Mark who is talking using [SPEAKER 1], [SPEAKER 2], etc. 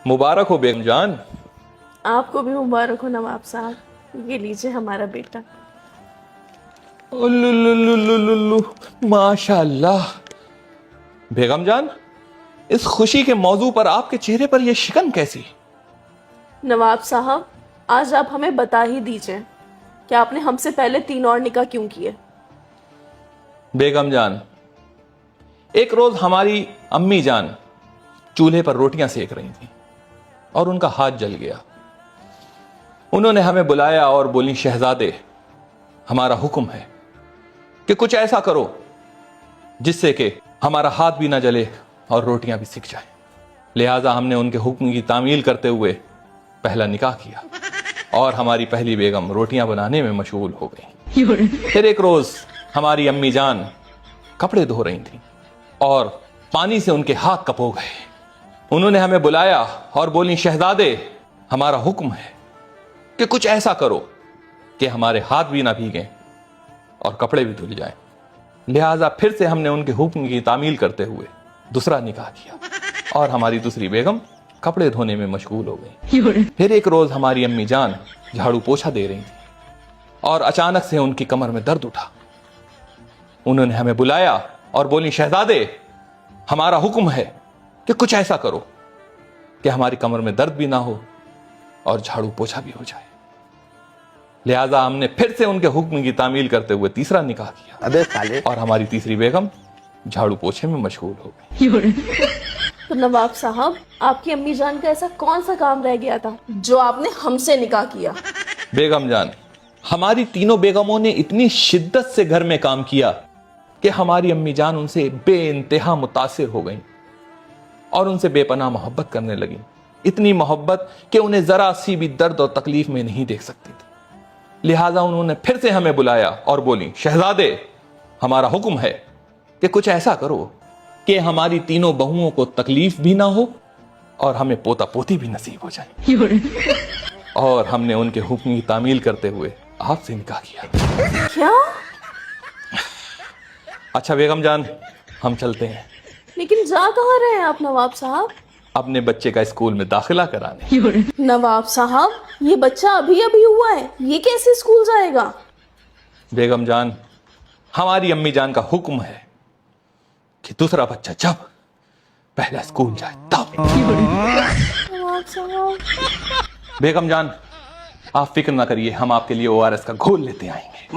[SPEAKER 1] मुबारक हो बेगम जान।
[SPEAKER 2] आपको भी मुबारक हो नवाब साहब, ये लीजिए हमारा बेटा।
[SPEAKER 1] उल्लुल्लुल्लुल्लुल्लु, माशाअल्लाह। बेगम जान, इस खुशी के मौजू पर आपके चेहरे पर यह शिकन कैसी?
[SPEAKER 2] नवाब साहब, आज आप हमें बता ही दीजिए कि आपने हमसे पहले 3 और निकाह क्यों किए।
[SPEAKER 1] बेगम जान, एक रोज हमारी अम्मी जान चूल्हे पर रोटियां सेक रही थी और उनका हाथ जल गया। उन्होंने हमें बुलाया और बोली, शहजादे, हमारा हुक्म है कि कुछ ऐसा करो जिससे कि हमारा हाथ भी ना जले और रोटियां भी सिक जाए। लिहाजा हमने उनके हुक्म की तामील करते हुए पहला निकाह किया और हमारी पहली बेगम रोटियां बनाने में मशगूल हो गई। फिर एक रोज हमारी अम्मी जान कपड़े धो रही थी और पानी से उनके हाथ कपो गए। उन्होंने हमें बुलाया और बोली, शहजादे, हमारा हुक्म है कि कुछ ऐसा करो कि हमारे हाथ भी ना भीगें और कपड़े भी धुल जाएं। लिहाजा फिर से हमने उनके हुक्म की तामील करते हुए दूसरा निकाह किया और हमारी दूसरी बेगम कपड़े धोने में मशगूल हो गई। फिर एक रोज हमारी अम्मी जान झाड़ू पोछा दे रही थी और अचानक से उनकी कमर में दर्द उठा। उन्होंने हमें बुलाया और बोली, शहजादे, हमारा हुक्म है कि कुछ ऐसा करो कि हमारी कमर में दर्द भी ना हो और झाड़ू पोछा भी हो जाए। लिहाजा हमने फिर से उनके हुक्म की तामील करते हुए तीसरा निकाह किया।
[SPEAKER 3] अबे साले।
[SPEAKER 1] और हमारी तीसरी बेगम झाड़ू पोछे में मशगूल हो गई।
[SPEAKER 2] तो नवाब साहब, आपकी अम्मी जान का ऐसा कौन सा काम रह गया था जो आपने हमसे निकाह किया?
[SPEAKER 1] बेगम जान, हमारी तीनों बेगमों ने इतनी शिद्दत से घर में काम किया कि हमारी अम्मी जान उनसे बेइंतहा मुतासिर हो गई और उनसे बेपनाह मोहब्बत करने लगी। इतनी मोहब्बत कि उन्हें जरा सी भी दर्द और तकलीफ में नहीं देख सकती थी। लिहाजा उन्होंने फिर से हमें बुलाया और बोली, शहजादे, हमारा हुक्म है कि कुछ ऐसा करो कि हमारी तीनों बहुओं को तकलीफ भी ना हो और हमें पोता पोती भी नसीब हो जाए। और हमने उनके हुक्म की तामील करते हुए आपसे निकाह किया।
[SPEAKER 2] क्या?
[SPEAKER 1] अच्छा बेगम जान, हम चलते हैं।
[SPEAKER 2] लेकिन जा कहाँ रहे हैं आप नवाब साहब?
[SPEAKER 1] अपने बच्चे का स्कूल में दाखिला कराने।
[SPEAKER 2] नवाब साहब, ये बच्चा अभी अभी हुआ है, ये कैसे स्कूल जाएगा?
[SPEAKER 1] बेगम जान, हमारी अम्मी जान का हुक्म है कि दूसरा बच्चा जब पहला स्कूल जाए तब।
[SPEAKER 2] नवाब साहब,
[SPEAKER 1] बेगम जान, आप फिक्र ना करिए, हम आपके लिए ORS का घोल लेते आएंगे।